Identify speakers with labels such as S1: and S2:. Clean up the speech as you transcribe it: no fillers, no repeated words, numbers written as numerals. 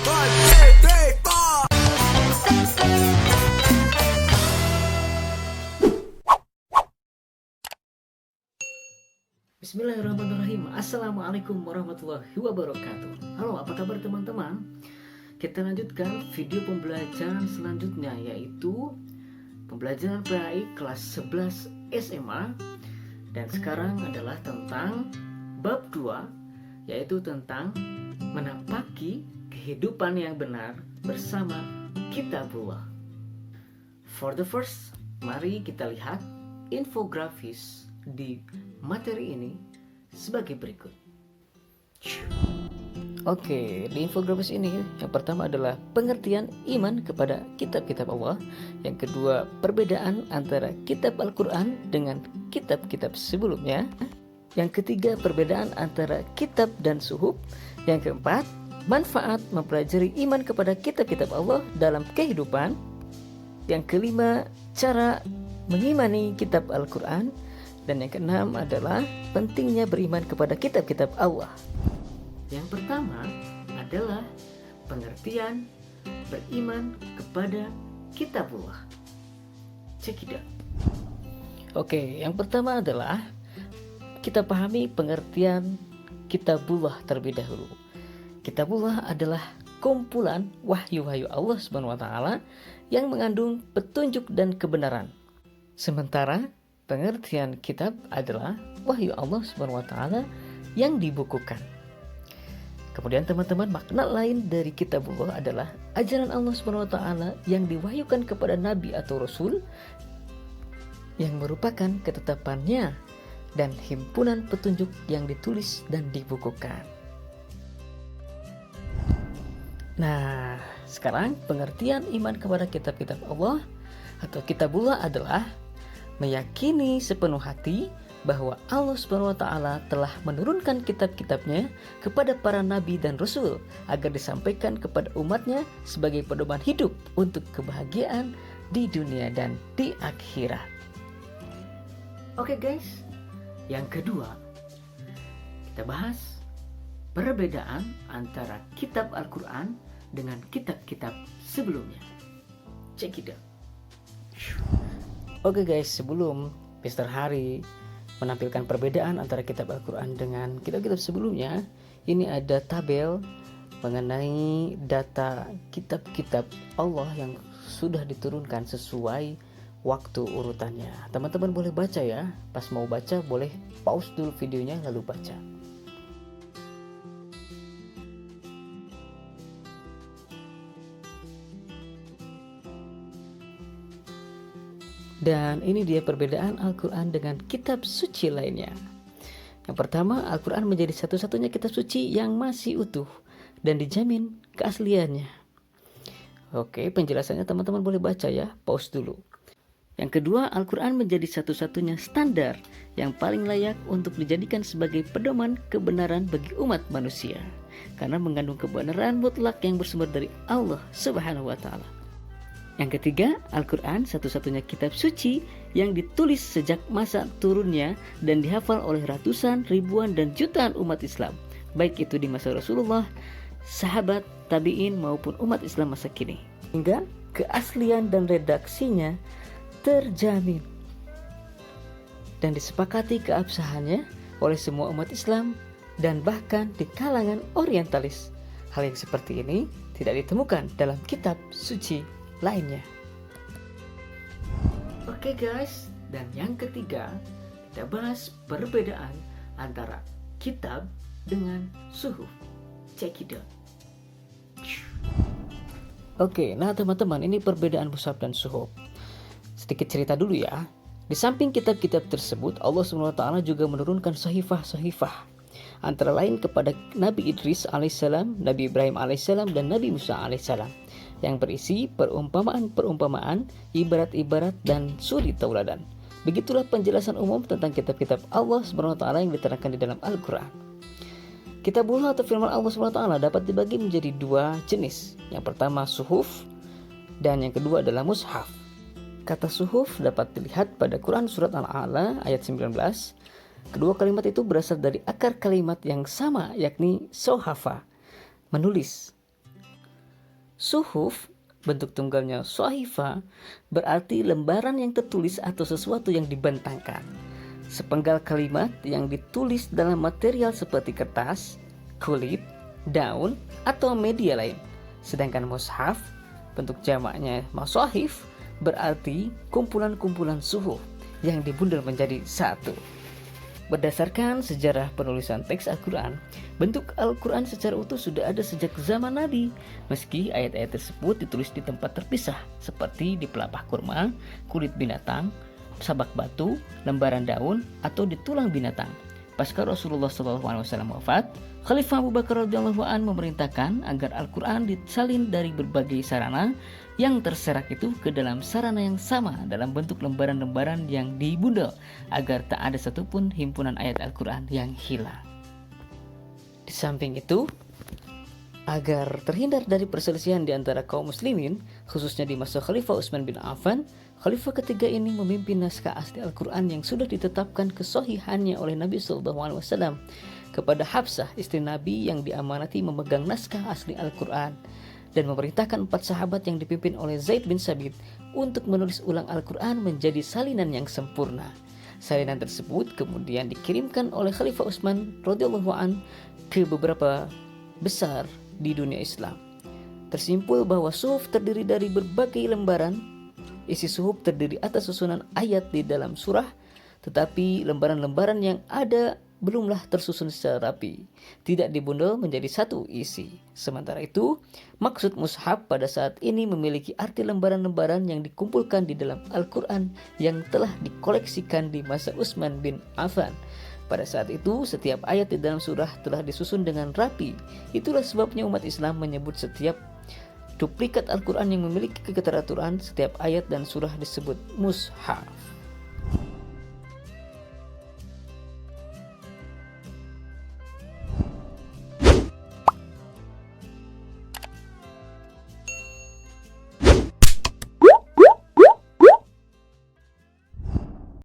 S1: Bismillahirrahmanirrahim. Assalamualaikum warahmatullahi wabarakatuh. Halo, apa kabar teman-teman? Kita lanjutkan video pembelajaran selanjutnya, yaitu pembelajaran PAI kelas 11 SMA. Dan sekarang adalah tentang bab 2, yaitu tentang menapaki kehidupan yang benar bersama Kitabullah. For the first, mari kita lihat infografis di materi ini sebagai berikut. Oke, di infografis ini yang pertama adalah pengertian iman kepada kitab-kitab Allah. Yang kedua, perbedaan antara kitab Al-Quran dengan kitab-kitab sebelumnya. Yang ketiga, perbedaan antara kitab dan suhuf. Yang keempat, manfaat mempelajari iman kepada kitab-kitab Allah dalam kehidupan. Yang kelima, cara mengimani kitab Al-Quran. Dan yang keenam adalah pentingnya beriman kepada kitab-kitab Allah. Yang pertama adalah pengertian beriman kepada Kitabullah. Cekidot. Oke, yang pertama adalah kita pahami pengertian Kitabullah terlebih dahulu. Kitabullah adalah kumpulan wahyu-wahyu Allah SWT yang mengandung petunjuk dan kebenaran. Sementara pengertian kitab adalah wahyu Allah SWT yang dibukukan. Kemudian teman-teman, makna lain dari Kitabullah adalah ajaran Allah SWT yang diwahyukan kepada Nabi atau Rasul, yang merupakan ketetapannya dan himpunan petunjuk yang ditulis dan dibukukan. Nah, sekarang pengertian iman kepada kitab-kitab Allah atau Kitabullah adalah meyakini sepenuh hati bahwa Allah SWT telah menurunkan kitab-kitabnya kepada para nabi dan rasul agar disampaikan kepada umatnya sebagai pedoman hidup untuk kebahagiaan di dunia dan di akhirat. Oke guys, yang kedua kita bahas perbedaan antara kitab Al-Quran dengan kitab-kitab sebelumnya. Check it out. Oke guys, sebelum Mr. Hari menampilkan perbedaan antara kitab Al-Quran dengan kitab-kitab sebelumnya, ini ada tabel mengenai data kitab-kitab Allah yang sudah diturunkan sesuai waktu urutannya. Teman-teman boleh baca ya, pas mau baca boleh pause dulu videonya lalu baca. Dan ini dia perbedaan Al-Quran dengan kitab suci lainnya. Yang pertama, Al-Quran menjadi satu-satunya kitab suci yang masih utuh dan dijamin keasliannya. Oke, penjelasannya teman-teman boleh baca ya, pause dulu. Yang kedua, Al-Quran menjadi satu-satunya standar yang paling layak untuk dijadikan sebagai pedoman kebenaran bagi umat manusia, karena mengandung kebenaran mutlak yang bersumber dari Allah Subhanahu wa Ta'ala. Yang ketiga, Al-Quran satu-satunya kitab suci yang ditulis sejak masa turunnya dan dihafal oleh ratusan, ribuan, dan jutaan umat Islam, baik itu di masa Rasulullah, sahabat, tabi'in, maupun umat Islam masa kini. Hingga keaslian dan redaksinya terjamin dan disepakati keabsahannya oleh semua umat Islam dan bahkan di kalangan orientalis. Hal yang seperti ini tidak ditemukan dalam kitab suci lainnya. Oke guys, dan yang ketiga kita bahas perbedaan antara kitab dengan suhuf. Check it out. Oke, nah teman-teman, ini perbedaan mushaf dan suhuf. Sedikit cerita dulu ya. Di samping kitab-kitab tersebut, Allah SWT juga menurunkan sahifah-sahifah, antara lain kepada Nabi Idris alaihissalam, Nabi Ibrahim alaihissalam, dan Nabi Musa alaihissalam, yang berisi perumpamaan-perumpamaan, ibarat-ibarat, dan suri tauladan. Begitulah penjelasan umum tentang kitab-kitab Allah SWT yang diterangkan di dalam Al-Quran. Kitabullah atau firman Allah SWT dapat dibagi menjadi dua jenis. Yang pertama suhuf, dan yang kedua adalah mushaf. Kata suhuf dapat dilihat pada Quran surat Al-A'la ayat 19. Kedua kalimat itu berasal dari akar kalimat yang sama, yakni sohafa, menulis. Suhuf, bentuk tunggalnya sohifa, berarti lembaran yang tertulis atau sesuatu yang dibentangkan. Sepenggal kalimat yang ditulis dalam material seperti kertas, kulit, daun, atau media lain. Sedangkan mushaf, bentuk jamaknya masahif, berarti kumpulan-kumpulan suhuf yang dibundel menjadi satu. Berdasarkan sejarah penulisan teks Al-Quran, bentuk Al-Quran secara utuh sudah ada sejak zaman Nabi. Meski ayat-ayat tersebut ditulis di tempat terpisah, seperti di pelepah kurma, kulit binatang, sabak batu, lembaran daun, atau di tulang binatang. Pasca Rasulullah SAW wafat, Khalifah Abu Bakar radhiyallahu anhu memerintahkan agar Al-Quran disalin dari berbagai sarana yang terserak itu ke dalam sarana yang sama dalam bentuk lembaran-lembaran yang dibundel agar tak ada satupun himpunan ayat Al-Quran yang hilang. Di samping itu, agar terhindar dari perselisihan di antara kaum muslimin, khususnya di masa Khalifah Utsman bin Affan, Khalifah ketiga ini memimpin naskah asli Al-Quran yang sudah ditetapkan kesohihannya oleh Nabi SAW kepada Hafsah, istri Nabi yang diamanati memegang naskah asli Al-Quran, dan memerintahkan 4 sahabat yang dipimpin oleh Zaid bin Sabit untuk menulis ulang Al-Quran menjadi salinan yang sempurna. Salinan tersebut kemudian dikirimkan oleh Khalifah Utsman radhiyallahu an ke beberapa besar di dunia Islam. Tersimpul bahwa suhuf terdiri dari berbagai lembaran. Isi suhuf terdiri atas susunan ayat di dalam surah, tetapi lembaran-lembaran yang ada belumlah tersusun secara rapi, tidak dibundel menjadi satu isi. Sementara itu, maksud mushaf pada saat ini memiliki arti lembaran-lembaran yang dikumpulkan di dalam Al-Quran yang telah dikoleksikan di masa Utsman bin Affan. Pada saat itu, setiap ayat di dalam surah telah disusun dengan rapi. Itulah sebabnya umat Islam menyebut setiap duplikat Al-Quran yang memiliki keteraturan, setiap ayat dan surah disebut mushaf.